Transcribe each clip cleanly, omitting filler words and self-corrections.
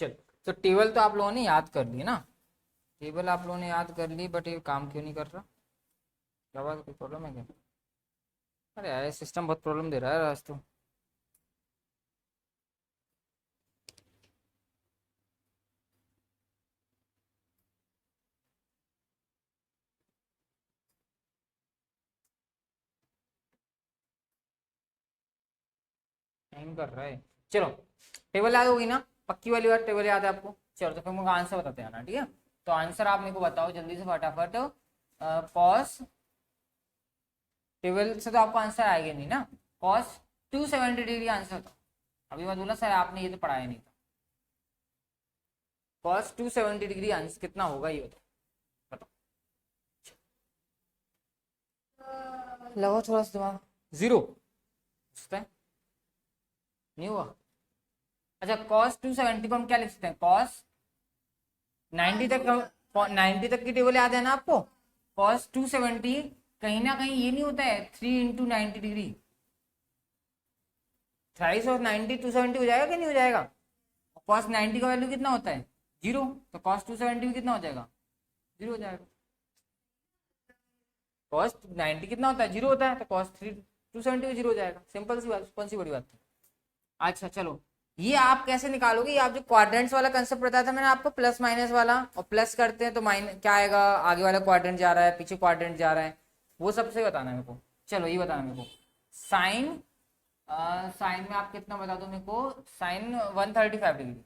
चलो, तो टेबल तो आप लोगों ने याद कर ली ना, टेबल आप लोगों ने याद कर ली, बट ये काम क्यों नहीं कर रहा? क्या बात, कोई प्रॉब्लम है क्या? अरे यार सिस्टम बहुत प्रॉब्लम दे रहा है आज तो। हैंग कर रहा है। चलो, टेबल याद होगी ना, पक्की वाली बात, टेबल याद है आपको? चलो तो फिर मुझे आंसर बताते हैं ना, ठीक है? तो आंसर आप मेरे को बताओ जल्दी से फटाफट। कॉस टेबल से तो आपको आंसर आएगा नहीं ना। कॉस 270 डिग्री आंसर था। अभी मैं बोला सर आपने ये तो पढ़ाया नहीं था। कॉस 270 डिग्री आंसर कितना होगा ये बताओ। लगाओ थोड़ा सा दिमाग। जीरो नहीं हुआ? अच्छा, कॉस 270 को हम क्या लिख सकते हैं? कॉस 90 तक, 90 तक की टेबल याद है ना आपको? कॉस 270 कहीं ना कहीं ये नहीं होता है 3 × 90 डिग्री, थ्राइस ऑफ 90 270 हो जाएगा कि नहीं हो जाएगा? कॉस 90 का वैल्यू कितना होता है? जीरो। तो कॉस 270 भी कितना हो जाएगा? जीरो हो जाएगा। कॉस 90 कितना होता है? जीरो होता है, तो कॉस 270 भी जीरो हो जाएगा। सिंपल सी बात, कौन सी बड़ी बात है? अच्छा चलो, ये आप कैसे निकालोगे? ये आप जो क्वाड्रेंट्स वाला कंसेप्ट बताया था मैंने आपको, प्लस माइनस वाला, और प्लस करते हैं तो माइनस क्या आएगा? आगे वाला क्वाड्रेंट जा रहा है, पीछे क्वाड्रेंट जा रहा है, वो सबसे बताना है मेरे को। चलो ये बताना मेरे को। साइन साइन में आप कितना बता दो मेरे को? साइन 135 डिग्री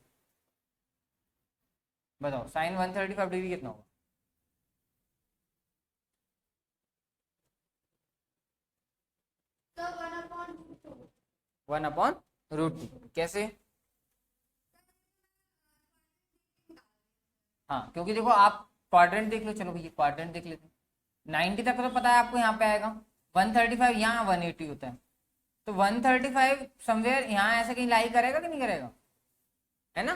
बताओ। साइन 135 डिग्री कितना होगा? 1/√2। कैसे? हाँ, क्योंकि देखो आप क्वाड्रेंट देख लो, चलो भैया क्वाड्रेंट देख लेते हैं। 90 तक का तो पता है आपको, यहाँ पे आएगा 135, यहाँ 180 होता है, तो 135 समवेयर यहाँ ऐसे कहीं लाई करेगा कि नहीं करेगा? है ना?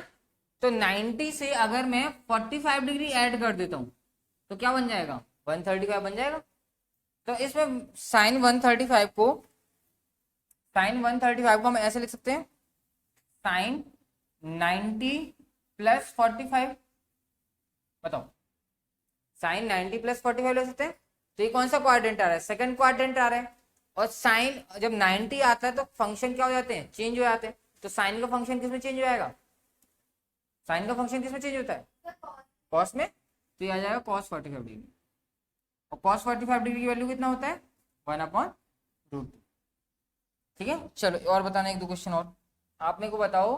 तो 90 से अगर मैं 45 डिग्री ऐड कर देता हूँ तो क्या बन जाएगा? 135 बन जाएगा। तो इसमें साइन 135 को हम ऐसे लिख सकते हैं, साइन 90 प्लस 45। बताओ, साइन 90 प्लस 45 ले सकते हैं। तो ये कौन सा क्वाड्रेंट आ रहा है? सेकंड क्वाड्रेंट आ रहा है। और साइन जब 90 आता है तो फंक्शन क्या हो जाते हैं? चेंज हो जाते हैं। तो साइन का फंक्शन किसमें चेंज हो जाएगा? साइन का फंक्शन किसमें चेंज होता है? कॉस में। तो ये आ जाएगा कॉस 45 डिग्री। और कॉस 45 डिग्री की वैल्यू कितना होता है? 1/√2। ठीक है, चलो और बताना एक दो क्वेश्चन और। आप मेरे को बताओ,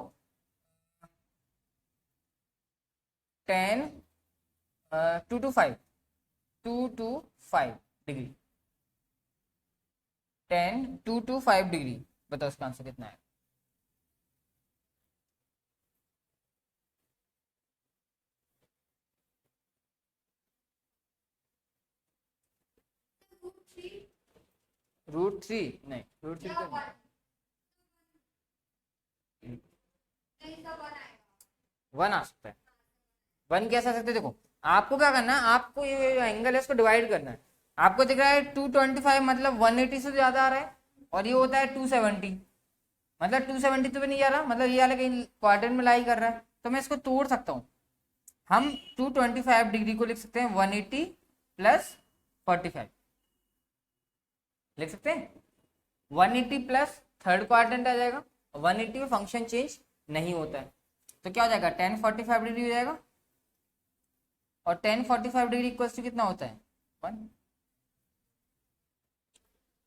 ten 2 to 5 degree, 10 2 to 5 degree, बताओ इसका आंसर कितना है? √3 नहीं, √3 तो नहीं, 1 आ सकता है। 1 कैसे आ सकते है? देखो, आपको क्या करना है, आपको ये एंगल है इसको डिवाइड करना है। आपको दिख रहा है 225 मतलब 180 से ज्यादा आ रहा है, और ये होता है 270, मतलब 270 तो भी नहीं जा रहा, मतलब ये वाला कहीं क्वाड्रेंट में लाई कर रहा है, तो मैं इसको तोड़ सकता हूँ। हम 225 डिग्री को लिख सकते हैं 180 प्लस 45, लिख सकते हैं 180 प्लस थर्ड क्वाड्रेंट आ जाएगा। 180 में फंक्शन चेंज नहीं होता है, तो क्या हो जाएगा? 1045 डिग्री हो जाएगा। और 1045 डिग्री इक्वल्स टू कितना होता है? 1।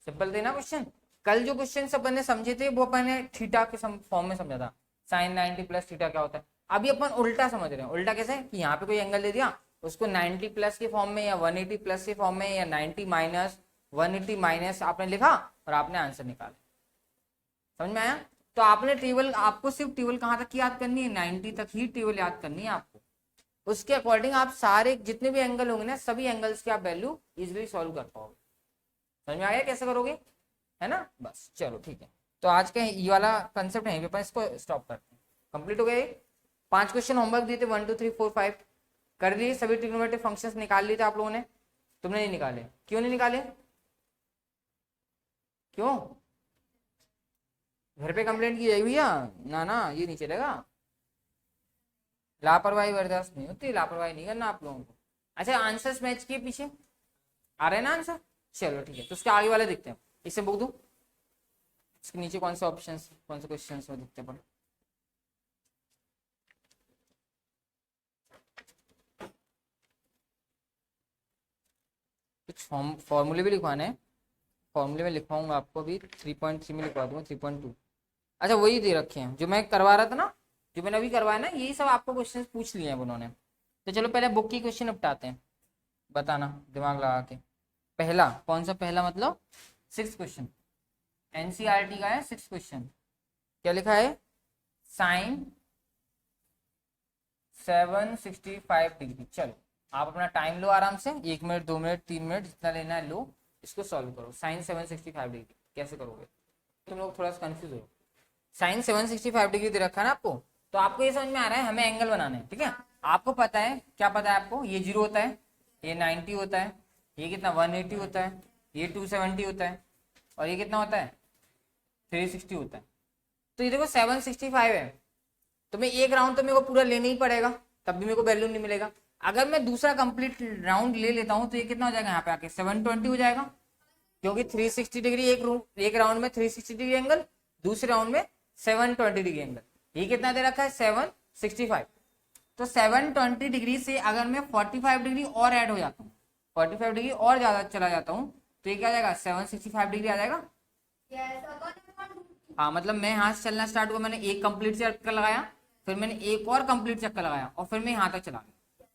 सिंपल थे ना क्वेश्चन? कल जो क्वेश्चन अपन ने समझे थे वो अपन ने थीटा के फॉर्म में समझा था, साइन 90 प्लस थीटा क्या होता है। अभी अपन उल्टा समझ रहे हैं। उल्टा कैसे? कि यहाँ पे कोई एंगल दे दिया, उसको 90 प्लस के फॉर्म में या 180 प्लस के फॉर्म में या 90 माइनस 180 माइनस आपने लिखा और आपने आंसर निकाला। समझ में आया? तो आपने टेबल, आपको सिर्फ टेबल कहाँ तक की याद करनी है? 90 तक ही टेबल याद करनी है आपको। उसके अकॉर्डिंग आप सारे जितने भी एंगल होंगे ना, सभी एंगल्स की आप वैल्यू इजिली सॉल्व कर पाओगे। समझ में आ गया कैसे करोगे? है ना? बस चलो ठीक है। तो आज का ये वाला कंसेप्ट है, पे इसको स्टॉप करते हैं। कंप्लीट हो गया ये। 5 क्वेश्चन होमवर्क दिए थे, 1 2 3 4 5 कर लिए। सभी ट्रिग्नोमेट्रिक फंक्शंस निकाल लिए थे आप लोगों ने। तुमने नहीं निकाले, क्यों नहीं निकाले? क्यों? घर पे कंप्लेंट की जाएगी भैया? ना ना, ये नहीं चलेगा। लापरवाही बर्दाश्त नहीं होती, लापरवाही नहीं करना आप लोगों को। अच्छा आंसर्स मैच किए पीछे आ रहे हैं ना आंसर, चलो ठीक है। तो उसके आगे वाले देखते हैं, इसे बुक दो, इसके नीचे कौन से ऑप्शन कौन से क्वेश्चन में दिखते हैं। कुछ फॉर्मूले भी लिखवाने हैं, फॉर्मूले में लिखवाऊंगा आपको, अभी 3.3 में लिखवा दूंगा 3.2। अच्छा वही दे रखे हैं जो मैं करवा रहा था ना, जो मैंने अभी करवाया ना, यही सब आपको क्वेश्चन पूछ लिए हैं उन्होंने। तो चलो पहले बुक की क्वेश्चन निपटाते हैं, बताना दिमाग लगा के। पहला कौन सा, पहला मतलब 6 क्वेश्चन, एनसीईआरटी का है 6 क्वेश्चन। क्या लिखा है, साइन 765 डिग्री। चलो आप अपना टाइम लो आराम से, 1 मिनट 2 मिनट 3 मिनट जितना लेना है लो, इसको सॉल्व करो। साइन 765 डिग्री कैसे करोगे, तुम लोग थोड़ा सा कंफ्यूज हो। साइन 765 डिग्री दे रखा है ना आपको, तो आपको ये समझ में आ रहा है हमें एंगल बनाने हैं, ठीक है। आपको पता है, क्या पता है आपको, ये 0 होता है, ये 90 होता है, ये कितना 180 होता है, ये 270 होता है, और ये कितना होता है 360 होता है। तो ये देखो 765 है, तो मैं एक राउंड तो मेरे को पूरा लेना ही पड़ेगा, तब भी मेरे को वैल्यू नहीं मिलेगा। अगर मैं दूसरा कंप्लीट राउंड ले लेता हूँ तो ये कितना हो जाएगा, यहाँ पे आके 720 हो जाएगा, क्योंकि 360 डिग्री एक राउंड में 360 डिग्री एंगल, दूसरे राउंड में 720 डिग्री एंगल। ये कितना दे रखा है 765। तो 720 डिग्री से अगर मैं 45 डिग्री और ऐड हो जाता हूँ, 45 डिग्री और ज्यादा चला जाता हूँ, तो ये क्या आ जाएगा 765 डिग्री आ जाएगा। हाँ मतलब मैं यहाँ से चलना स्टार्ट हुआ, मैंने एक कंप्लीट चक्कर लगाया, फिर मैंने एक और कंप्लीट चक्कर लगाया, और फिर मैं यहाँ तक चला गया,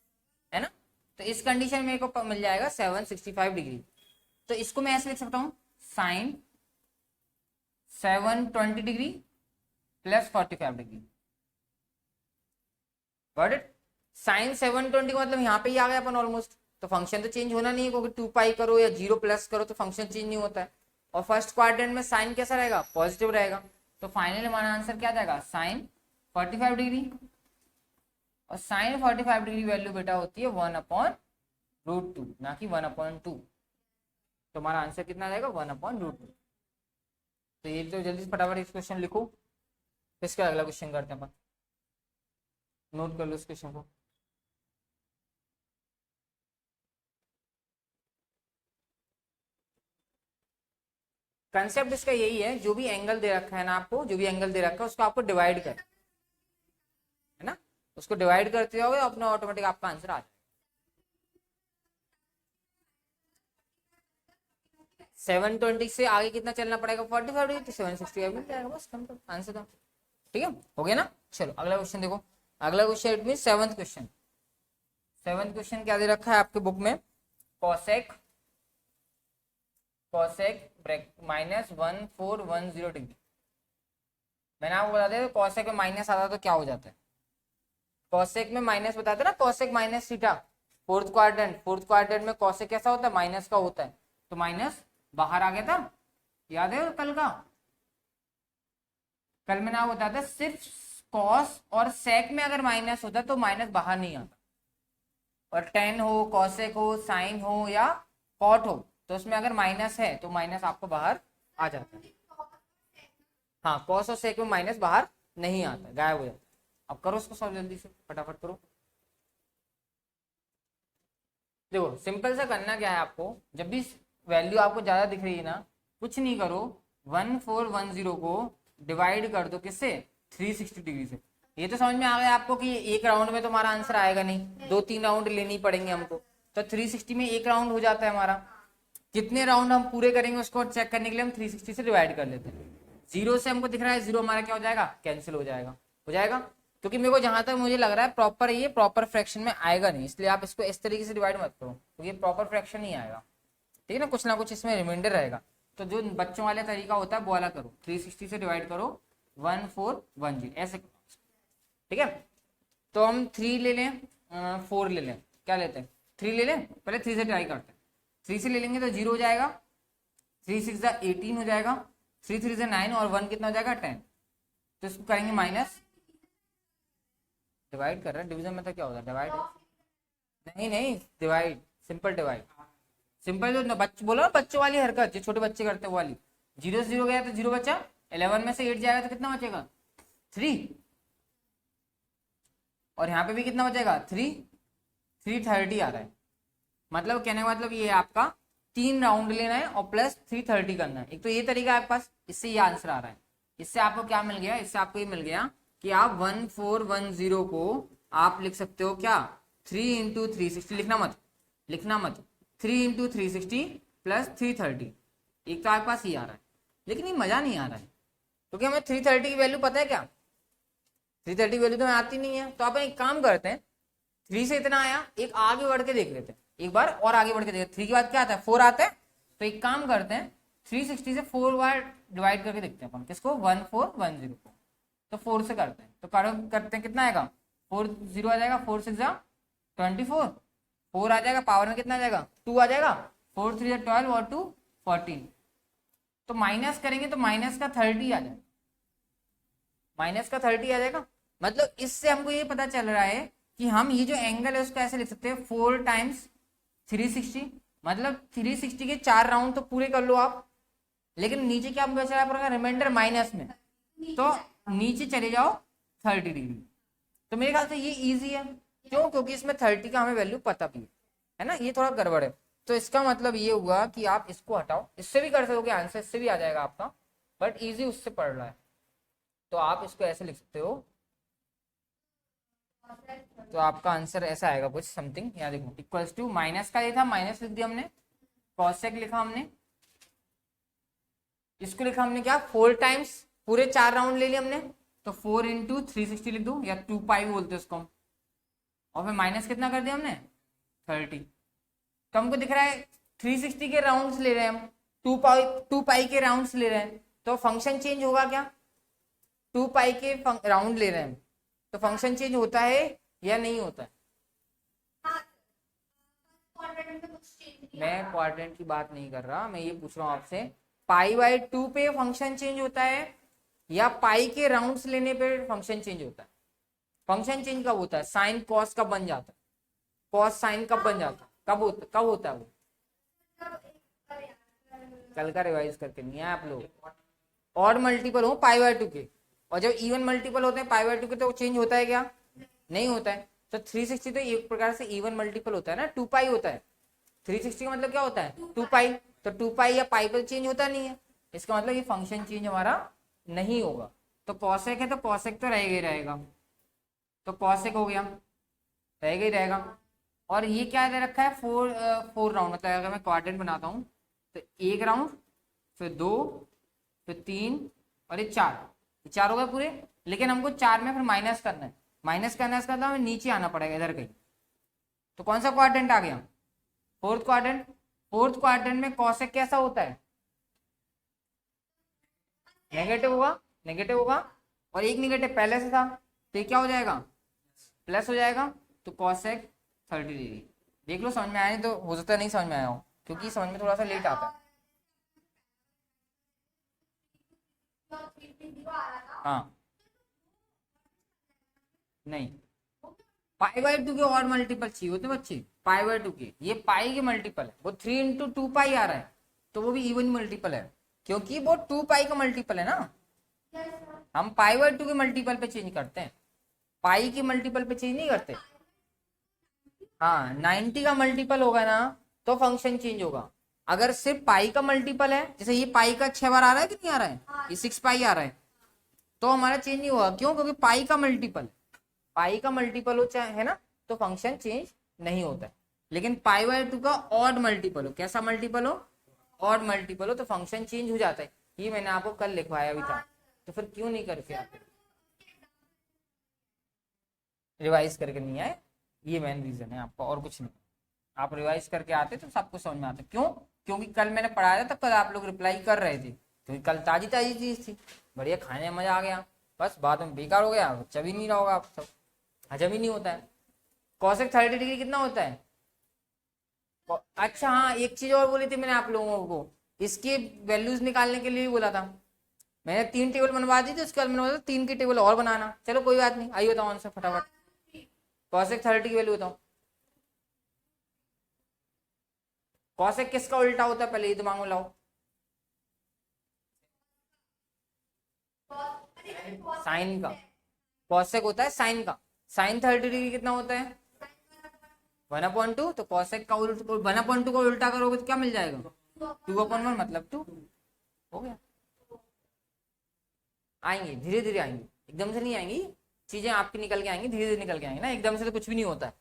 है ना। तो इस कंडीशन में मेरे को मिल जाएगा 765 डिग्री। तो इसको मैं ऐसे लिख सकता हूँ, sine 720 degree plus 45 degree. Got it. Sine 720 का मतलब यहाँ पे ही आ गया अपन ऑलमोस्ट। तो फंक्शन तो चेंज होना नहीं है, क्योंकि 2 पाई करो या 0 प्लस करो तो फंक्शन चेंज नहीं होता है। और फर्स्ट क्वाड्रेंट में साइन कैसा रहेगा, पॉजिटिव रहेगा। तो फाइनली हमारा आंसर क्या जाएगा, साइन 45 डिग्री। और साइन 45 डिग्री वैल्यू बेटा होती है 1/√2, ना कि 1/2। तो हमारा आंसर कितना जाएगा 1/√2। तो ये तो जल्दी से फटाफट इस क्वेश्चन लिखो, फिर इसका अगला क्वेश्चन करते हैं अपन। नोट कर लो इस क्वेश्चन को। कंसेप्ट इसका यही है, जो भी एंगल दे रखा है ना आपको, जो भी एंगल दे रखा है उसको आपको डिवाइड कर, है ना, उसको डिवाइड करते जाओगे अपना ऑटोमेटिक आपका आंसर आ जाएगा। 720 से आगे कितना चलना पड़ेगा 45 डिग्री, तो 765 मिल जाएगा, बस आंसर था। ठीक है, हो गया ना। चलो अगला क्वेश्चन देखो, अगला question it mean 7th question. 7th question क्या दे रखा है आपके बुक में, कॉसेक ब्रेक -1410 डिग्री। मैंने आपको बता दिया कॉसेक में माइनस आता तो क्या हो जाता है, कॉसेक में माइनस बताते ना, cosec minus theta. Fourth quadrant में कॉसेक कैसा होता है, माइनस का होता है, तो माइनस बाहर आ गया था, याद है कल का, कल मैंने आपको बताया था सिर्फ कॉस और सेक में अगर माइनस होता तो माइनस बाहर नहीं आता। और टेन हो, कॉसेक हो, साइन हो या कॉट हो, तो उसमें अगर माइनस है तो माइनस आपको बाहर आ जाता है। हाँ कॉस और सेक में माइनस बाहर नहीं आता, गायब हो जाता है। अब करो उसको सॉल्व जल्दी से, फटाफट करो। देखो सिंपल सा करना क्या है आपको, जब भी वैल्यू आपको ज्यादा दिख रही है ना, कुछ नहीं करो, 1410 को डिवाइड कर दो किससे, 360 डिग्री से। ये तो समझ में आ गया आपको कि एक राउंड में तो हमारा आंसर आएगा नहीं, 2-3 राउंड लेनी पड़ेंगे हमको। तो 360 में एक राउंड हो जाता है हमारा। कितने राउंड हम पूरे करेंगे उसको चेक करने के लिए हम 360 से डिवाइड कर लेते हैं। 0 से हमको दिख रहा है 0 हमारा क्या हो जाएगा, कैंसिल हो जाएगा, क्योंकि मेरे को जहां तक मुझे लग रहा है प्रॉपर ये प्रॉपर फ्रैक्शन में आएगा नहीं, इसलिए आप इसको इस तरीके से डिवाइड मत करो, तो ये प्रॉपर फ्रैक्शन नहीं आएगा। ठीक है ना, कुछ ना कुछ इसमें रिमाइंडर रहेगा। तो जो बच्चों वाला तरीका होता है वो वाला करो, 360 से डिवाइड करो 1410 ऐसे। ठीक है, तो हम 3 ले लें 4 ले लें, क्या लेते हैं 3 ले लें, पहले 3 से ट्राई करते हैं। 3 से ले लेंगे तो 0 हो जाएगा, 3 6 18 हो जाएगा, 3 3 9 और 1 कितना हो जाएगा 10। तो इसको करेंगे माइनस, डिवाइड कर रहे हैं, डिवीजन में तो क्या होता है डिवाइड, नहीं डिवाइड, सिंपल डिवाइड, सिंपल जो बोलो ना बच्चों वाली हरकत जो छोटे बच्चे करते हैं वो वाली। 0 से 0 गया तो 0 बचा, 11 में से 8 जाएगा तो कितना बचेगा 3। और यहाँ पे भी कितना बचेगा 330 आ रहा है। मतलब कहने का मतलब ये है आपका 3 राउंड लेना है और प्लस 330 करना है। एक तो ये तरीका है आपके पास, इससे ये आंसर आ रहा है। इससे आपको क्या मिल गया, इससे आपको ये मिल गया कि आप 1410 को आप लिख सकते हो क्या 3 इंटू 360, लिखना मत 3 इंटू 360 प्लस 330। एक तो आपके पास ये आ रहा है, लेकिन ये मजा नहीं आ रहा है क्योंकि हमें 330 की वैल्यू पता है क्या, 330 की वैल्यू तो हमें आती नहीं है। तो आप एक काम करते हैं, 3 से इतना आया, एक आगे बढ़ के देख लेते हैं, एक बार और आगे बढ़ के देखते हैं। 3 के बाद क्या आता है 4 आता है। तो एक काम करते हैं 360 से 4 बार डिवाइड करके देखते हैं अपन किसको 1410 को। तो 4 से करते हैं, तो करते हैं कितना आएगा 4 0 आ जाएगा, 4 6 24, 4 आ जाएगा, पावर में कितना आ जाएगा 2 आ जाएगा, 4 3 12 और 2 14। तो माइनस करेंगे तो माइनस का 30 आ जाएगा, माइनस का 30 आ जाएगा। मतलब इससे हमको ये पता चल रहा है कि हम ये जो एंगल है उसको ऐसे लिख सकते हैं 4 टाइम्स 360। मतलब 360 के 4 राउंड तो पूरे कर लो आप, लेकिन नीचे क्या बचा है रिमाइंडर माइनस में, तो नीचे चले जाओ 30 डिग्री। तो मेरे ख्याल से ये इजी है, क्यों, क्योंकि इसमें 30 का हमें वैल्यू पता भी है ना। ये थोड़ा गड़बड़ है, तो इसका मतलब ये हुआ कि आप इसको हटाओ, इससे भी कर सकोगे आंसर, इससे भी आ जाएगा आपका, बट इजी उससे पड़ रहा है। तो आप इसको ऐसे लिख सकते हो, तो आपका आंसर ऐसा आएगा कुछ समथिंग, यहाँ देखो इक्वल्स टू माइनस का ये था, माइनस लिख दिया हमने, कॉसेक लिखा हमने, इसको लिखा हमने क्या 4 टाइम्स, पूरे 4 राउंड ले लिए हमने, तो 4 इंटू 360 लिख दो, या 2 पाई बोलते हैं उसको हम, और फिर माइनस कितना कर दिया हमने 30। तो हमको दिख रहा है 360 के राउंड्स ले रहे हैं हम, 2 पाई के राउंड्स ले रहे हैं, तो फंक्शन चेंज होगा क्या, 2 पाई के राउंड ले रहे हैं, तो फंक्शन चेंज होता है या नहीं होता है। मैं क्वाड्रेंट की बात नहीं कर रहा, मैं ये पूछ रहा हूँ आपसे, पाई बाई 2 पे फंक्शन चेंज होता है या पाई के राउंड्स लेने पे फंक्शन चेंज होता है। फंक्शन चेंज कब होता है, साइन कॉस कब बन जाता है, कॉस साइन कब बन जाता है, कब होता है वो, कल का रिवाइज करके नहीं है आप लोग। ऑड मल्टीपल हो पाई बाई 2 के, और जब इवन मल्टीपल होते हैं पाई बाई 2 के तो चेंज होता है क्या, नहीं होता है। तो 360 तो एक प्रकार से इवन मल्टीपल होता है ना, 2 पाई होता है। 360 का मतलब क्या होता है 2 पाई, तो 2 पाई या पाई पर चेंज होता नहीं है, इसका मतलब ये फंक्शन चेंज हमारा नहीं होगा। तो कॉसेक है तो कॉसेक तो रहेगा ही रहेगा, तो कॉसेक हो गया, रहेगा ही रहेगा। और ये क्या दे रखा है 4 राउंड, मतलब अगर मैं क्वाड्रेंट बनाता हूँ तो 1 राउंड, फिर 2, फिर 3 और ये 4 हो गए पूरे। लेकिन हमको 4 में फिर माइनस करना है, माइनस करना है, इसका मतलब हमें नीचे आना पड़ेगा इधर कहीं। तो कौन सा क्वाड्रेंट आ गया, फोर्थ क्वाड्रेंट। फोर्थ क्वाड्रेंट में कॉसेक कैसा होता है, नेगेटिव होगा, नेगेटिव होगा, और एक नेगेटिव पहले से था, तो क्या हो जाएगा प्लस हो जाएगा। तो कॉसेक 30 डिग्री। देख लो समझ में आया, नहीं तो हो सकता है नहीं समझ में आया हो, क्योंकि समझ में थोड़ा सा लेट आता है। हाँ नहीं, पाई बाई 2 के और मल्टीपल चाहिए होते बच्चे, पाई बाई 2 के, ये पाई के मल्टीपल है, वो 3 इंटू 2 पाई आ रहा है, तो वो भी इवन मल्टीपल है, क्योंकि वो 2 पाई का मल्टीपल है ना। हम पाई बाई 2 के मल्टीपल पे चेंज करते हैं, पाई के मल्टीपल पे चेंज नहीं करते। हाँ 90 का मल्टीपल होगा ना तो फंक्शन चेंज होगा। अगर सिर्फ पाई का मल्टीपल है, जैसे ये पाई का 6 बार आ रहा है कि नहीं आ रहा है, ये 6 पाई आ रहा है, तो हमारा चेंज नहीं होगा। क्यों, क्योंकि पाई का मल्टीपल हो चाहे है ना, तो फंक्शन चेंज नहीं होता है। लेकिन पाई बाई 2 का ऑड मल्टीपल हो, कैसा मल्टीपल हो, ऑड मल्टीपल हो, तो फंक्शन चेंज हो जाता है। ये मैंने आपको कल लिखवाया भी था, तो फिर क्यों नहीं करके आते, रिवाइज करके नहीं आए, ये मेन रीजन है आपका, और कुछ नहीं। आप रिवाइज करके आते तो सब कुछ समझ में आता। क्यों, क्योंकि कल मैंने पढ़ाया था, तब कल आप लोग रिप्लाई कर रहे थे, क्योंकि कल ताजी ताजी चीज थी, बढ़िया खाने में मजा आ गया, बस बाद में बेकार हो गया, बच्चा भी नहीं रहा होगा, आप सब हजम ही नहीं होता है। कॉसेक 30 डिग्री कितना होता है, अच्छा हाँ एक चीज और बोली थी मैंने आप लोगों को, इसके वैल्यूज निकालने के लिए भी बोला था मैंने, 3 टेबल बनवा दी थी, उसके बाद मैंने बोला 3 की टेबल और बनाना। चलो कोई बात नहीं, आइए बताओ आंसर फटाफट, कॉसेक 30 की वैल्यू बताओ। कॉसेक किसका उल्टा होता है, पहले ये दिमाग में लाओ, साइन का, कॉसेक होता है साइन का, साइन 30 डिग्री कितना होता है 1/2, तो कॉसेक का उल्टा 1/2 को उल्टा करोगे तो क्या मिल जाएगा 2/1, मतलब 2। हो गया। आएंगे धीरे धीरे आएंगे, एकदम से नहीं आएंगी चीजें, आपकी निकल के आएंगी, धीरे धीरे निकल के आएंगे ना, एकदम से तो कुछ भी नहीं होता है।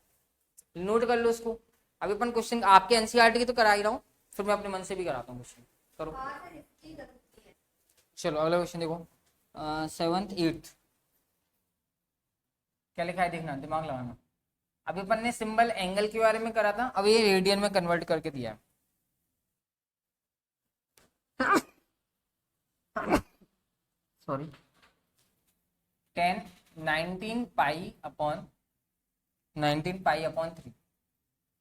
नोट कर लो उसको। अभी अपन क्वेश्चन आपके एनसीईआरटी की तो करा ही रहा हूँ, फिर मैं अपने मन से भी कराता हूँ क्वेश्चन। करो। चलो अगला क्वेश्चन देखो, 7th 8th क्या लिखा है देखना, दिमाग लगाना। अभी अपन ने सिंबल एंगल के बारे में करा था, अब ये रेडियन में कन्वर्ट करके दिया है। सॉरी 19 पाई अपॉन 3।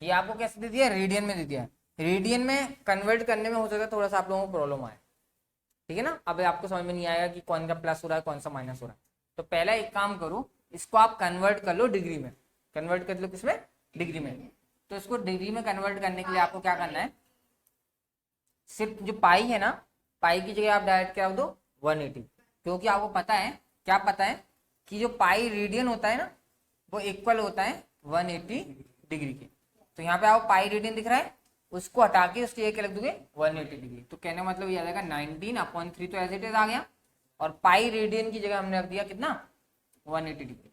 ये आपको कैसे दे दिया, रेडियन में दे दिया है। रेडियन में कन्वर्ट करने में हो सकता है थोड़ा सा आप लोगों को प्रॉब्लम आए, ठीक है ना। अब आपको समझ में नहीं आएगा कि कौन सा प्लस हो रहा है कौन सा माइनस हो रहा है। तो पहला एक काम करो, इसको आप कन्वर्ट कर लो डिग्री में, कन्वर्ट कर लो किसमें, डिग्री में। तो इसको डिग्री में कन्वर्ट करने के लिए आपको क्या करना है, सिर्फ जो पाई है ना, पाई की जगह आप डायरेक्ट क्या दो 180, क्योंकि आपको पता है, क्या पता है कि जो पाई रेडियन होता है ना वो इक्वल होता है 180 डिग्री के। तो यहाँ पे आपको पाई रेडियन दिख रहा है, उसको हटा के उसकी एक लिख दोगे 180 डिग्री। तो कहने का मतलब ये आ जाएगा 19/3 तो एज इट इज आ गया, और पाई रेडियन की जगह हमने रख दिया कितना 180 डिग्री।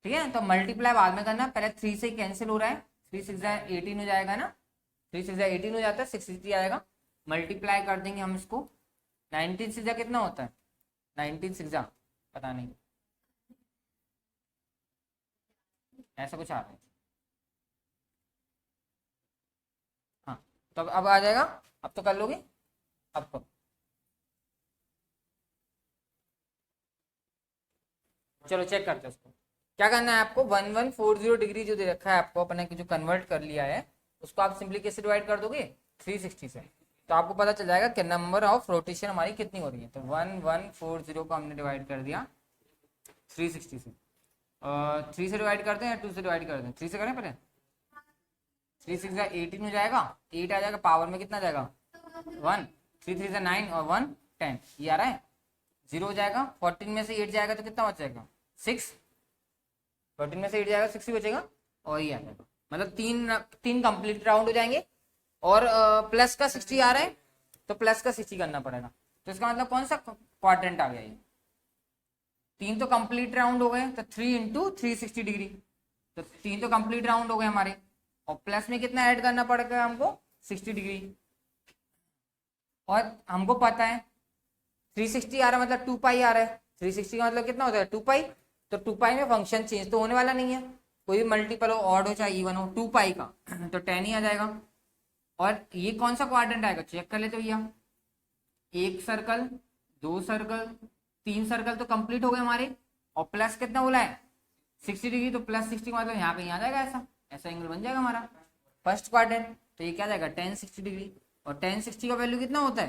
ठीक है, तो मल्टीप्लाई बाद में करना, पहले 3 से कैंसिल हो रहा है, 3 6 18 हो जाएगा ना, 3 6 18 हो जाता है, 60 आएगा। मल्टीप्लाई कर देंगे हम इसको, 19 6 कितना होता है 19 6 पता नहीं, ऐसा कुछ आ रहा है। हाँ तो अब आ जाएगा, अब तो कर लोगे, अब कब, चलो चेक करते हैं उसको। क्या करना है आपको, 1140 डिग्री जो दे रखा है आपको, अपने जो कन्वर्ट कर लिया है उसको आप सिंपली कैसे डिवाइड कर दोगे 360 से, तो आपको पता चल जाएगा कि नंबर ऑफ रोटेशन हमारी कितनी हो रही है। तो 1140 को हमने डिवाइड कर दिया 360 से, 3 से डिवाइड करते हैं या 2 से डिवाइड करते हैं, 3 से करें पहले, 3 6 18 हो जाएगा, 8 आ जाएगा, पावर में कितना जाएगा 1, 3 3 9 और 1 10, ये आ रहा है, 0 हो जाएगा, 14 में से 8 जाएगा तो कितना बचेगा 6, 14 में से 8 जाएगा 6 ही बचेगा, और ये आ जाएगा, मतलब तीन कंप्लीट राउंड हो जाएंगे। और प्लस का 60 आ रहा है तो प्लस का 60 करना पड़ेगा, तो इसका मतलब कौन सा क्वाड्रेंट आ गया, ये 3 तो कंप्लीट राउंड हो गए, तो 3 इंटू 360 डिग्री, तो 3 तो कंप्लीट राउंड हो गए हमारे, और प्लस में कितना ऐड करना पड़ेगा हमको 60 डिग्री, और हमको पता है 360 आ रहा है मतलब 2 पाई आ रहा है, 360 का मतलब कितना होता है 2 पाई, तो 2 पाई में फंक्शन चेंज तो होने वाला नहीं है, कोई भी मल्टीपल हो, ऑड हो चाहे इवन हो, 2 पाई का तो 10 ही आ जाएगा। और ये कौन सा क्वाड्रेंट आएगा चेक कर लेते भैया, 1 सर्कल 2 सर्कल 3 सर्कल तो कंप्लीट हो गए हमारे, और प्लस कितना बोला है 60 डिग्री, तो प्लस 60 का मतलब यहाँ पे आ जाएगा, ऐसा ऐसा एंगल बन जाएगा हमारा फर्स्ट क्वाड्रेंट। तो ये क्या जाएगा 1060 डिग्री, और 1060 का वैल्यू कितना होता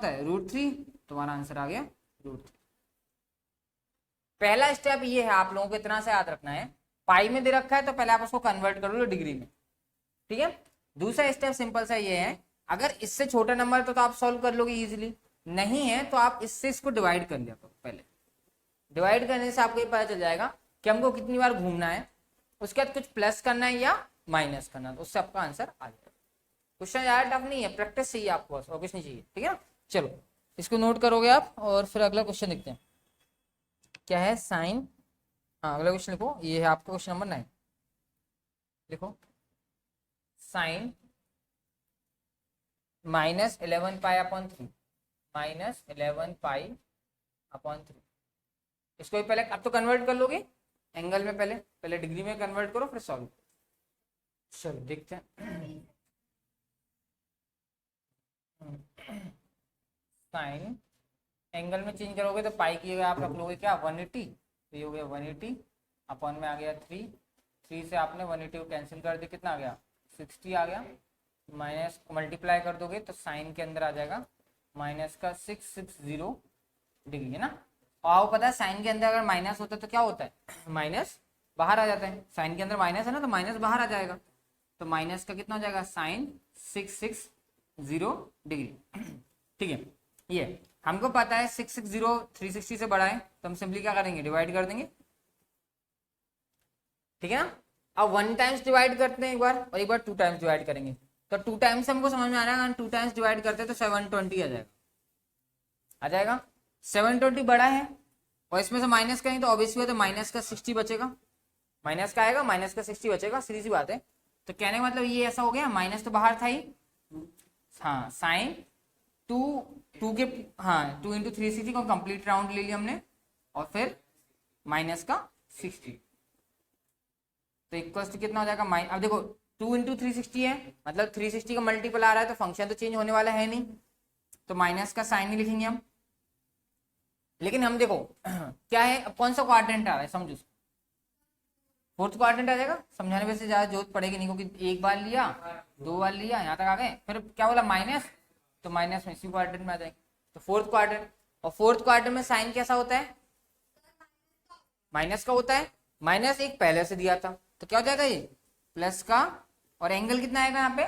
है √3, तुम्हारा आंसर आ गया √3। पहला स्टेप ये है, आप लोगों को इतना से याद रखना है, पाई में दे रखा है तो पहले आप उसको कन्वर्ट कर लो डिग्री में, ठीक है। दूसरा स्टेप सिंपल सा ये है, अगर इससे छोटा नंबर तो आप सॉल्व कर लोगे इजीली, नहीं है तो आप इससे इसको डिवाइड कर लिया करो, पहले डिवाइड करने से आपको ये पता चल जाएगा कि हमको कितनी बार घूमना है, उसके बाद कुछ प्लस करना है या माइनस करना है, तो उससे आपका आंसर आ जाएगा। क्वेश्चन ज्यादा टफ नहीं है, प्रैक्टिस चाहिए आपको बस, और कुछ नहीं चाहिए, ठीक है ना। चलो इसको नोट करोगे आप, और फिर अगला क्वेश्चन देखते हैं क्या है, साइन, हाँ अगला क्वेश्चन लिखो, ये है आपका क्वेश्चन नंबर 9, लिखो sine -11 pi upon 3, -11 pi upon 3, इसको भी पहले अब तो कन्वर्ट कर लोगे एंगल में, पहले डिग्री में कन्वर्ट करो फिर सॉल्व। चलो देखते हैं, साइन एंगल में चेंज करोगे तो पाई की जगह आप रख लोगे क्या 180, तो ये हो गया 180 अपॉन में आ गया 3 से आपने 180 को कैंसिल कर दिया, कितना आ गया 60 आ गया, माइनस मल्टीप्लाई कर दोगे तो साइन के अंदर आ जाएगा माइनस का 660 डिग्री, है ना। और आपको पता है साइन के अंदर अगर माइनस होता है तो क्या होता है माइनस बाहर आ जाता है, साइन के अंदर माइनस है ना तो माइनस बाहर आ जाएगा, तो माइनस का कितना हो जाएगा साइन 660 डिग्री, ठीक है। ये हमको पता है 660 360 से बड़ा है, तो हम सिंपली क्या करेंगे डिवाइड कर देंगे, ठीक है ना। अब 1 टाइम्स डिवाइड करते हैं एक बार और एक बार 2 टाइम्स डिवाइड करेंगे। तो 2 टाइम्स हमको समझ में आ रहा है, 2 टाइम्स डिवाइड करते हैं तो 720 आ जाएगा, आ जाएगा। 720 बड़ा है और इसमें से माइनस करेंगे तो ऑब्वियसली तो माइनस का 60 बचेगा, माइनस का आएगा, माइनस का 60 बचेगा, सीधी सी बात है। तो कहने का मतलब ये ऐसा हो गया, माइनस तो बाहर था ही, हाँ साइन टू के, हाँ 2 × 360 को कंप्लीट राउंड ले लिया हमने और फिर माइनस का 60, तो इक्वल टू कितना हो जाएगा अब देखो 2 × 360 है, मतलब 360 का मल्टीपल आ रहा है तो फंक्शन तो चेंज होने वाला है नहीं, तो माइनस का साइन ही लिखेंगे हम। लेकिन हम देखो क्या है, अब कौन सा क्वाड्रेंट आ रहा है समझो, फोर्थ क्वाड्रेंट आ जाएगा। समझाने में से ज्यादा जरूरत पड़ेगी नहीं, क्योंकि एक बार लिया, 2 बार लिया, यहाँ तक आ गए, फिर क्या बोला माइनस, तो माइनस में इसी क्वाड्रेंट में आ जाएंगे, तो फोर्थ क्वाड्रेंट। और फोर्थ क्वाड्रेंट में साइन कैसा होता है, माइनस का होता है, माइनस एक पहले से दिया था, तो क्या हो जाएगा ये प्लस का, और एंगल कितना आएगा यहाँ पे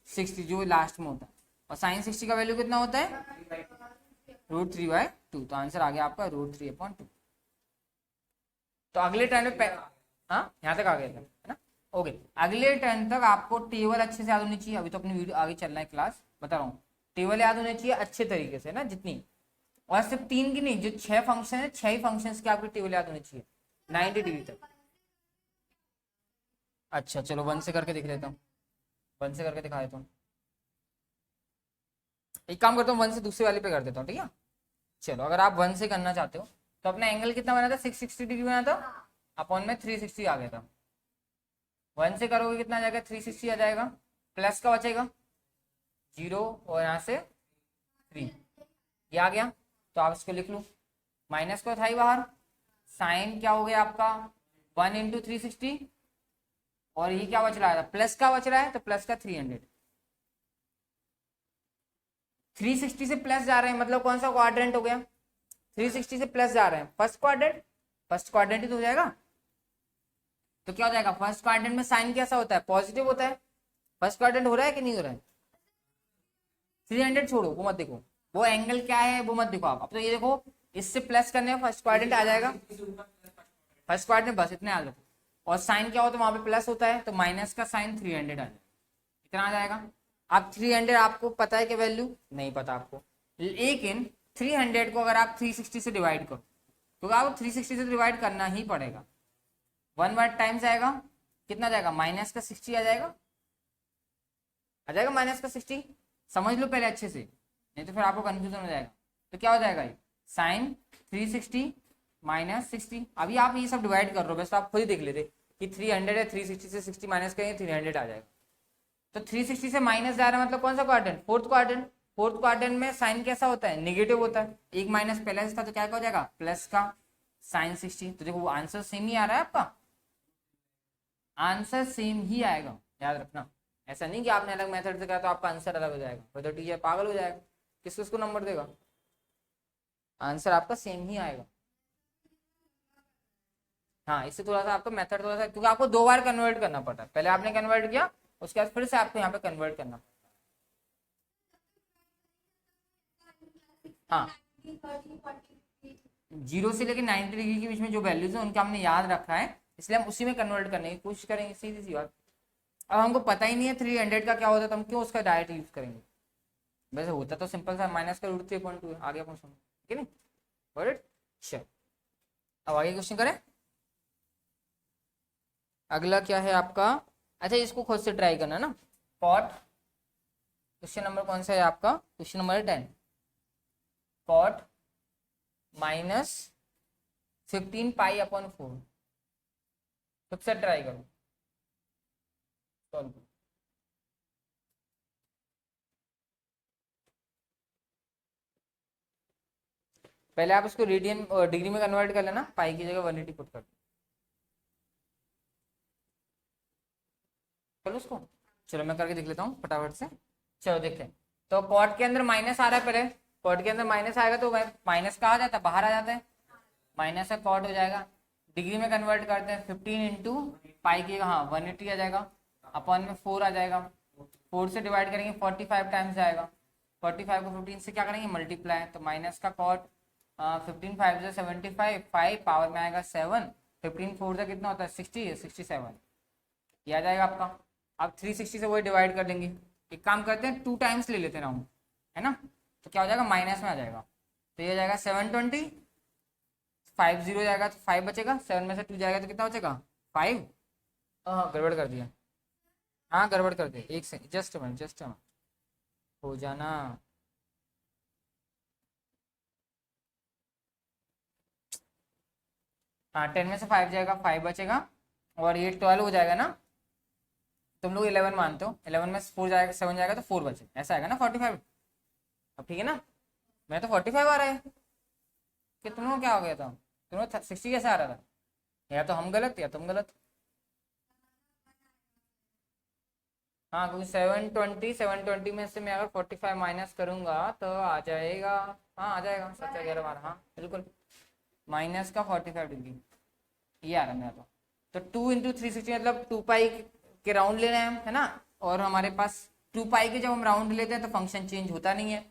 60 जो लास्ट में होता है, और साइन 60 का वैल्यू कितना होता है √3/2, तो आंसर आ गया आपका √3/2। तो अगले टर्न पे, हाँ यहाँ तक आ गया था, है ना। ओके, अगले टर्न तक आपको टेबल अच्छे से याद होनी चाहिए। अभी तो अपनी वीडियो आगे चल रहा है क्लास, बता रहा हूँ, टेबल याद होनी चाहिए अच्छे तरीके से ना, जितनी, और सिर्फ 3 की नहीं, जो 6 फंक्शन है 6 ही फंक्शन की आपकी टेबल याद होनी चाहिए 90 डिग्री तक। अच्छा चलो 1 से करके दिख लेता हूँ, 1 से करके दिखा देता हूँ। एक काम करता हूँ 1 से दूसरे वाले पे कर देता हूँ, ठीक है। चलो अगर आप 1 से करना चाहते हो तो अपना एंगल कितना बना था 660 डिग्री बना था, अपॉन में 360 आ गया था। 1 से करोगे कितना आ जाएगा 360 आ जाएगा, प्लस का बचेगा 0 और यहाँ से 3, ये आ गया। तो आप इसको लिख लो, माइनस को था ही बाहर, साइन क्या हो गया आपका 1 × 360, और ये क्या बच रहा है प्लस का बच रहा है, तो प्लस का 300। 360 से प्लस जा रहे हैं मतलब कौन सा क्वाड्रेंट हो गया, 360 से प्लस जा रहे हैं फर्स्ट क्वाड्रेंट, फर्स्ट क्वाड्रेंट ही तो हो जाएगा। तो क्या हो जाएगा, फर्स्ट क्वाड्रेंट में साइन कैसा होता है पॉजिटिव होता है, फर्स्ट क्वाड्रेंट हो रहा है कि नहीं हो रहा है। 300 छोड़ो वो मत देखो, वो एंगल क्या है वो मत देखो आप, अब तो ये देखो इससे प्लस करने में फर्स्ट क्वाड्रेंट आ जाएगा, फर्स्ट क्वाड्रेंट बस इतने आ जाते, और साइन क्या होता है वहां पे प्लस होता है, तो माइनस का साइन 300 आ जाएगा, कितना आ जाएगा। अब 300 आपको पता है कि वैल्यू नहीं पता आपको, लेकिन 300 को अगर आप 360 से डिवाइड करो, तो आपको 360 से डिवाइड करना ही पड़ेगा। 1 टाइम्स आएगा, कितना जाएगा माइनस का 60 आ जाएगा, आ जाएगा माइनस का 60, समझ लो पहले अच्छे से, नहीं तो फिर आपको कंफ्यूजन हो जाएगा। तो क्या हो जाएगा ये साइन 360 माइनस 60, अभी आप ये सब डिवाइड कर रहे हो, बस आप खुद ही देख लेते कि 300 है, 360 से 60 माइनस करेंगे 300 आ जाएगा। तो 360 से माइनस जा रहा है मतलब कौन सा quadrant, fourth quadrant. Fourth quadrant में साइन कैसा होता है नेगेटिव होता है, एक माइनस पहले से था तो क्या हो जाएगा प्लस का साइन 60। तो देखो वो आंसर सेम ही आ रहा है, आपका आंसर सेम ही आएगा, याद रखना। ऐसा नहीं कि आपने अलग मेथड से करा तो आपका आंसर अलग हो जाएगा, फिर तो टीचर पागल हो जाएगा, किसको उसको नंबर देगा, आंसर आपका सेम ही आएगा। हाँ इससे थोड़ा सा आपका मेथड थोड़ा सा, क्योंकि आपको 2 बार कन्वर्ट करना पड़ता है, पहले आपने कन्वर्ट किया उसके बाद फिर से आपको यहाँ पे कन्वर्ट करना पड़ता है। हाँ 0 से लेकर 90 डिग्री के बीच में जो वैल्यूज है उनका हमने याद रखा है, इसलिए हम उसी में कन्वर्ट करने की कोशिश करेंगे, सीधी सी बात। अब हमको पता ही नहीं है 300 का क्या होता है तो हम क्यों उसका डायरेक्ट यूज करेंगे, वैसे होता तो सिंपल सा माइनस का √3/2 है, आगे अपन सुनो, ठीक है नहीं बट चल। अब आगे क्वेश्चन करें, अगला क्या है आपका, अच्छा इसको खुद से ट्राई करना ना, कॉट, क्वेश्चन नंबर कौन सा है आपका, क्वेश्चन नंबर 10, कॉट -15π/4, खुद से ट्राई करो सॉल्व। पहले आप इसको रेडियन डिग्री में कन्वर्ट कर लेना, पाई की जगह 180 पुट कर, चलो उसको, चलो मैं करके देख लेता हूँ फटाफट से, चलो देखते हैं। तो कॉट के अंदर माइनस आ रहा है, पहले कॉट के अंदर माइनस आएगा तो माइनस कहा जाता है बाहर आ जाता है, माइनस का कॉट हो जाएगा, डिग्री में कन्वर्ट करते हैं 15 × पाई की, हाँ 180 आ जाएगा, अपॉन में 4 आ जाएगा, 4 से डिवाइड करेंगे 45 टाइम्स आएगा, 45 को 15 से क्या करेंगे मल्टीप्लाई, तो माइनस का कॉट 15 5 से 75, 5 पावर में आएगा 7, 15 4 का कितना होता है 60 67, ये आ जाएगा आपका। अब 360 से वही डिवाइड कर देंगे। एक काम करते हैं 2 टाइम्स ले लेते हैं राउंड, है ना, तो क्या हो जाएगा माइनस में आ जाएगा, तो ये हो जाएगा 720, 5 0 जाएगा तो 5 बचेगा, 7 में से 2 जाएगा तो कितना बचेगा 5। हाँ गड़बड़ कर दिया, हाँ गड़बड़ कर दिया, एक से जस्ट हो जाना। हाँ 10 में से 5 जाएगा 5 बचेगा, और ये 12 हो जाएगा ना, तुम लोग 11 मानते हो, 11 में 4 जाएगा 7 जाएगा तो 4 बचे, ऐसा आएगा ना 45। अब ठीक है ना, मैं तो 45 आ रहा है, कि तुम लोग क्या हो गया था, तुम लोग 60 कैसे आ रहा था, या तो हम गलत या तुम गलत। हाँ क्योंकि 720 में से मैं अगर 45 माइनस करूंगा तो आ जाएगा, हाँ आ जाएगा 7 11 12, हाँ बिल्कुल माइनस का 45 डिग्री, ये आ रहा है मेरा। तो 2 इंटू 360 मतलब 2 पाई के राउंड ले रहे हैं हम, है ना, और हमारे पास 2 पाई के जब हम राउंड लेते हैं तो फंक्शन चेंज होता नहीं है,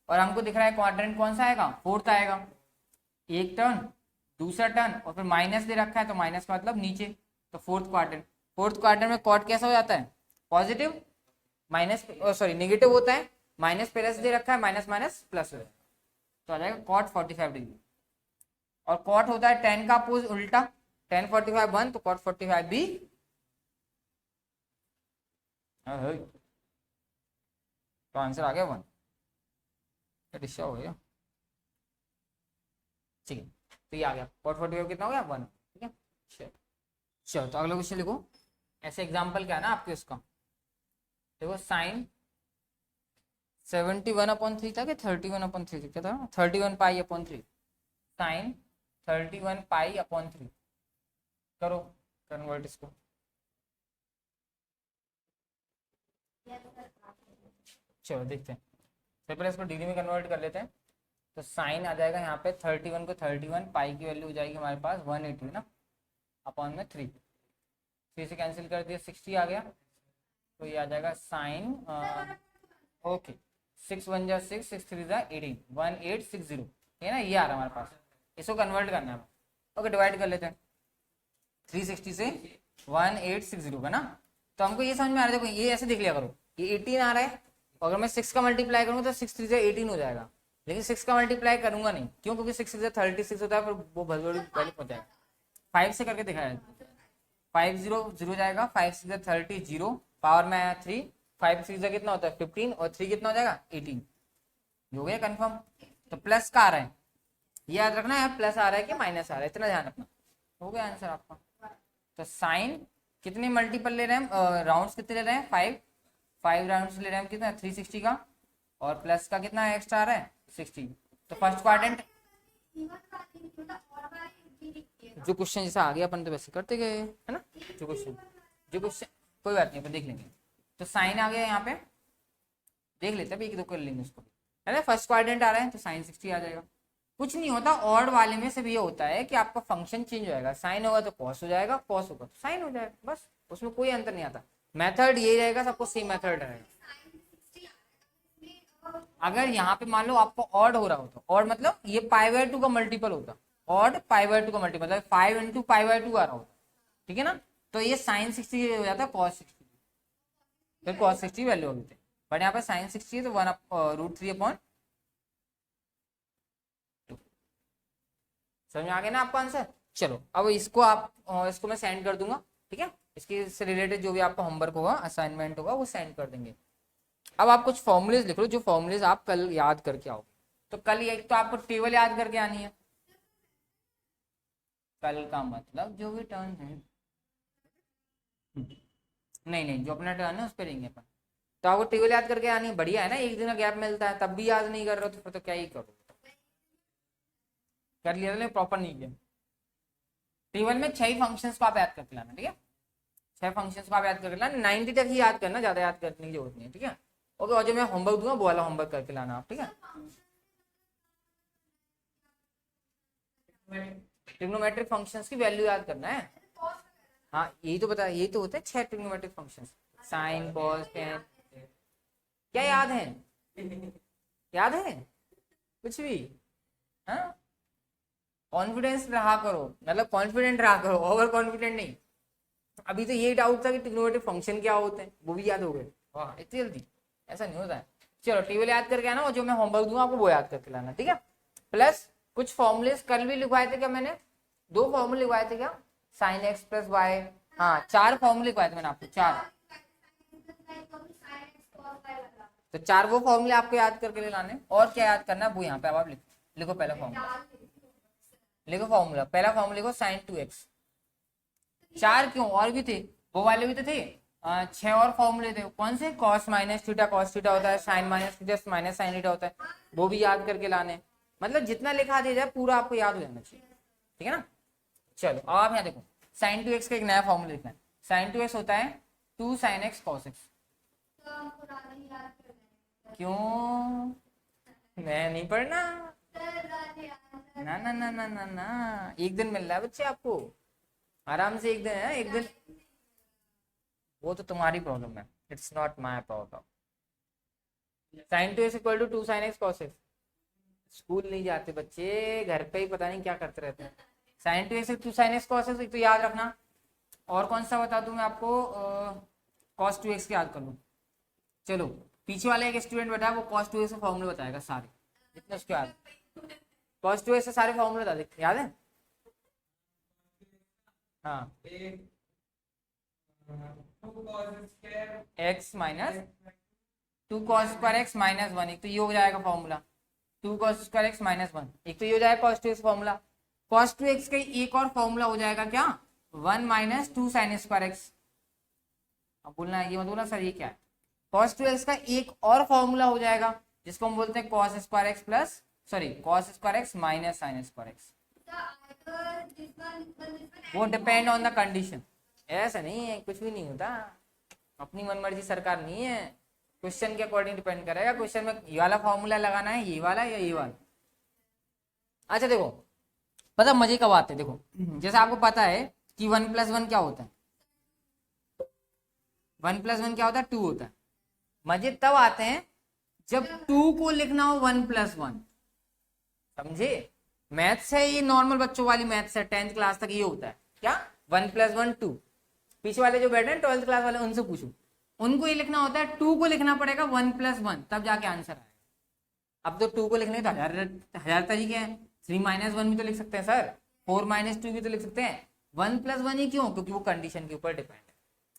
और हमको दिख रहा है क्वाड्रेंट कौन सा आएगा, फोर्थ आएगा, एक टर्न दूसरा टर्न और फिर माइनस दे रखा है तो माइनस का मतलब नीचे, तो फोर्थ क्वाड्रेंट। फोर्थ क्वाड्रेंट में कॉट कैसा हो जाता है पॉजिटिव, माइनस सॉरी नेगेटिव होता है, माइनस प्लस दे रखा है, माइनस माइनस प्लस हो जाएगा, तो आ जाएगा कॉट 45 डिग्री। और कॉट होता है 10 का अपोज उल्टा, 10 45 1 तो कॉट 45 भी, तो आंसर आ गया 1, डिस्चा हो गया, ठीक है, तो ये आ गया कॉट 45 कितना हो गया 1, ठीक है। चलो तो अगला क्वेश्चन लिखो, ऐसे एग्जांपल क्या है ना आपके उसका, देखो साइन 71/3 था कि 31/3 क्या था, 31 पाई/3, साइन 31 पाई/3, करो कन्वर्ट इसको, चलो देखते हैं, सबसे पहले इसको डिग्री में कन्वर्ट कर लेते हैं। तो साइन आ जाएगा यहाँ पे 31 को 31, पाई की वैल्यू हो जाएगी हमारे पास 180 है ना, अपॉन में 3, 3 से कैंसिल कर दिया 60 आ गया, तो ये आ जाएगा साइन ओके 6 1 जा 6 6 3 जा 18 1860, है ना, ये आ रहा है हमारे पास, इसको कन्वर्ट करना है। ओके डिवाइड कर लेते हैं 360 से 1860 का ना, तो हमको ये समझ में आ रहा है, देखो ये ऐसे देख लिया करो, ये 18 आ रहा है, अगर मैं 6 का मल्टीप्लाई करूंगा तो 6 3 से 18 हो जाएगा, लेकिन 6 का मल्टीप्लाई करूंगा नहीं, क्यों, क्योंकि 6 से 36 होता है, फिर वो बड़ी वैल्यू पहुंच जाएगा। 5 से करके दिखाया 5 0 0 जाएगा, 5 6 30 0 पावर में आया 3, 5 6 कितना होता है 15 और 3 कितना हो जाएगा 18, हो गया कंफर्म। तो प्लस का आ रहा है, याद रखना है प्लस आ रहा है कि माइनस आ रहा है, इतना ध्यान रखना, हो गया आंसर आपका। तो साइन कितने मल्टीपल ले रहे हैं, राउंड्स कितने ले रहे हैं 5 राउंड्स ले रहे हैं, कितना 360 का, और प्लस का कितना एक्स्ट्रा आ रहा है 60, तो फर्स्ट क्वाड्रेंट जो क्वेश्चन जैसा आ गया अपन तो वैसे करते गए है ना, जो क्वेश्चन कोई बात नहीं अपन देख लेंगे। तो साइन आ गया यहाँ पे, देख लेते हैं एक दो कर लेंगे उसको, है ना, फर्स्ट क्वाड्रेंट आ रहा है तो साइन 60 आ जाएगा। कुछ नहीं होता, ऑड वाले में सिर्फ ये होता है कि आपका फंक्शन चेंज हो जाएगा, साइन होगा तो कॉस हो जाएगा, कॉस होगा तो साइन हो जाएगा, बस उसमें कोई अंतर नहीं आता, मेथड ये रहेगा, सबको सेम मेथड रहेगा। अगर यहाँ पे मान लो आपको ऑड हो रहा होता, ऑड मतलब ये पाई/2 का मल्टीपल होता, ऑड पाई/2 का मल्टीपल मतलब 5 इंटू पाई/2 आ रहा होता, ठीक है ना, तो ये साइन 60 हो जाता है कॉस 60, फिर कॉस 60 वैल्यू होती है, बट यहाँ पे साइन 60 है तो 1/√3/2। समझ में आ गया ना आपको आंसर। चलो अब इसको आप इसको मैं सेंड कर दूंगा, ठीक है, इसके से रिलेटेड जो भी आपका होमवर्क होगा असाइनमेंट होगा वो सेंड कर देंगे। अब आप कुछ फॉर्मूलेज लिख लो, जो फॉर्मूलेज आप कल याद करके आओ, तो कल एक तो आपको टेबल याद करके आनी है, कल का मतलब जो भी टर्न है, नहीं नहीं जो अपना टर्न है उस पर रहेंगे अपन, तो आपको टेबल याद करके आनी है, बढ़िया है ना, एक दिन का गैप मिलता है तब भी याद नहीं कर रहे हो तो फिर तो क्या ही करो, कर लिया प्रॉपर नहीं किया। टेबल में 6 फंक्शंस को आप याद करके लाना, ठीक है, 6 फंक्शंस को आप याद करके लाना, 90 तक ही याद करना, ज्यादा याद करने की जरूरत नहीं है, ठीक है। ओके, और जो मैं होमवर्क दूंगा वो वाला होमवर्क करके लाना आप, ठीक है। ट्रिग्नोमेट्रिक फंक्शंस की वैल्यू याद करना है, हाँ यही तो बता, यही तो होते हैं 6 trigonometric functions, sine cos tan, क्या याद है, याद है कुछ भी, हाँ कॉन्फिडेंस रहा करो, मतलब कॉन्फिडेंट रहा करो, ओवर कॉन्फिडेंट नहीं। अभी तो यही डाउट था कि ट्रिग्नोमेट्रिक फंक्शन क्या होते हैं, वो भी याद हो गए। वाह इतनी जल्दी, ऐसा नहीं होता है। चलो टेबल याद करके आना, और जो मैं होमवर्क दूंगा आपको वो याद करके लाना, ठीक है। प्लस कुछ फॉर्मूलेस कल भी लिखवाए थे क्या मैंने, 2 फॉर्मूले लिखवाए थे क्या, साइन एक्स प्लस वाई, हाँ 4 फॉर्मूले लिखवाए थे मैंने आपको, 4। तो 4 वो फॉर्मूले आपको याद करके ले लाने, और क्या याद करना है वो यहाँ पे अब आप लिखो पहला फॉर्मूला, लिखो फॉर्मूला, पहला फॉर्मूला लिखो साइन 2x। 4 क्यों, और भी थे, वो वाले भी तो थे, 6 और फॉर्मूले थे। कौन से, cos minus theta cos theta होता है, sine minus theta minus sine theta होता है, वो भी याद करके लाने। मतलब जितना लिखा दिया जाए पूरा आपको याद हो जाना चाहिए, ठीक है ना। चलो अब आप यहाँ देखो, साइन 2x का एक नया फॉर्मूला लिखना है। साइन 2x होता है 2 sin x cos x। क्यों, मैं नहीं पढ़ना, ना ना ना ना ना ना, एक दिन मिल रहा है बच्चे आपको, आराम से एक दिन है, एक दिन, वो तो तुम्हारी प्रॉब्लम है, it's not my problem. Sine 2x equal to 2 sin x cos x। School नहीं जाते बच्चे, घर पे ही पता नहीं क्या करते रहते हैं। Sine 2x 2 sin x cos x तो याद रखना। और कौन सा बता दूं मैं आपको, cos 2x के याद कर लो। चलो पीछे वाला एक स्टूडेंट बैठा है, वो cos 2x के फॉर्मूले बताएगा सारे, जितने उसको याद, cos 2x से सारे फॉर्मूले बता दे, याद है। हाँ x minus 2 cos square x minus 1, एक तो ये हो जाएगा formula 2 cos square x minus 1, एक तो ये हो जाएगा cos 2x formula. cos 2x का एक और फॉर्मूला हो जाएगा क्या, 1 माइनस 2 sin स्क्वायर एक्स। अब बोलना ये मत बोलना सर ये क्या है, cos 2x का एक और फॉर्मूला हो जाएगा जिसको हम बोलते हैं cos square x plus, sorry cos square x minus sin square x. वो डिपेंड ऑन द कंडीशन, ऐसा नहीं है, कुछ भी नहीं होता, अपनी मनमर्जी सरकार नहीं है, क्वेश्चन के अकॉर्डिंग डिपेंड करेगा। क्वेश्चन में ये वाला फॉर्मूला लगाना है, ये वाला या ये वाला। अच्छा देखो, पता मजे कब आते हैं, देखो जैसे आपको पता है कि 1 + 1 क्या होता है, 1 + 1 क्या होता है, 2 होता है। मजे तब आते हैं जब 2 को लिखना हो 1 + 1, समझे। मैथ्स है ये, नॉर्मल बच्चों वाली मैथ्स है, 10th क्लास तक ये होता है क्या, 1 + 1 2। पीछे वाले जो बैठे हैं 12th क्लास वाले, उनसे पूछो, उनको ये लिखना होता है 2 को लिखना पड़ेगा 1 + 1, तब जाके आंसर आएगा। अब तो 2 को लिखने तो हजार तरीके हैं, 3 - 1 भी तो लिख सकते हैं सर, 4 - 2 भी तो लिख सकते हैं, 1 + 1 ही क्यों, क्योंकि वो कंडीशन के ऊपर डिपेंड है।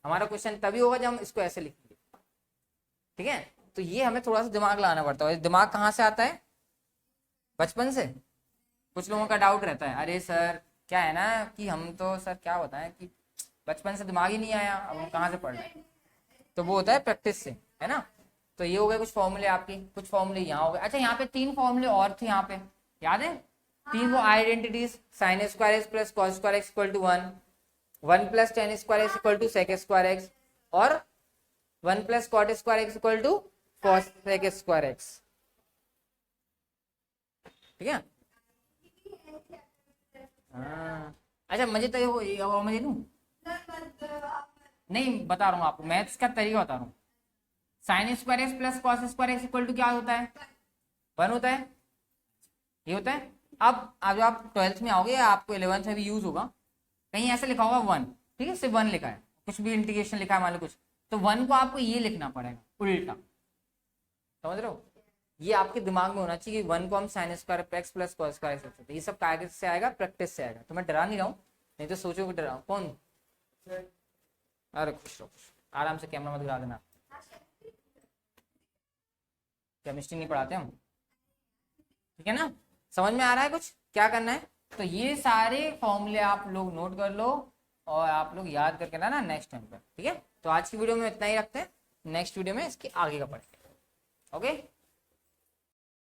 हमारा क्वेश्चन तभी होगा जब हम इसको ऐसे लिखेंगे, ठीक है। तो ये हमें थोड़ा सा दिमाग लगाना पड़ता है। दिमाग कहाँ से आता है, बचपन से। कुछ लोगों का डाउट रहता है, अरे सर क्या है ना कि हम तो सर क्या बताएं कि बचपन से दिमाग ही नहीं आया, अब हम कहाँ से पढ़ रहे हैं। तो वो होता है प्रैक्टिस से, है ना। तो ये हो गए कुछ फॉर्मूले आपके, कुछ फॉर्मूले यहाँ हो गए। अच्छा यहाँ पे 3 फॉर्मूले और थे यहाँ पे, याद है 3 वो identities, sin square x plus cos square x equal to 1, 1 + tan square x equal to sec square x, और 1 + cot square x equal to cos sec square x, ठीक है। हाँ अच्छा मुझे तो मुझे दूं नहीं, बता रहा हूँ आपको, मैथ्स का तरीका बता रहा हूँ। sin square x plus cos square x equal to क्या होता है, 1 होता है, ये होता है। अब जब आप 12th में आओगे, आपको 11th में भी यूज होगा, कहीं ऐसे लिखा होगा 1, ठीक है, सिर्फ 1 लिखा है, कुछ भी इंटीग्रेशन लिखा है मान लो कुछ, तो 1 को आपको ये लिखना पड़ेगा उल्टा, समझ रहे हो। ये आपके दिमाग में होना चाहिए कि 1 को हम sin square x plus cos square x लिखते हैं। ये सब कागज से आएगा, प्रैक्टिस से आएगा। तो मैं डरा नहीं रहा हूँ, नहीं तो सोचोगे डरा हूँ कौन। अरे खुश रहो, आराम से, कैमरा मत गिरा देना। केमिस्ट्री नहीं पढ़ाते हम, ठीक है ना। समझ में आ रहा है कुछ क्या करना है। तो ये सारे फॉर्मूले आप लोग नोट कर लो और आप लोग याद करके लाना नेक्स्ट टाइम पर, ठीक है। तो आज की वीडियो में इतना ही रखते हैं, नेक्स्ट वीडियो में इसके आगे का पढ़ेंगे, ओके।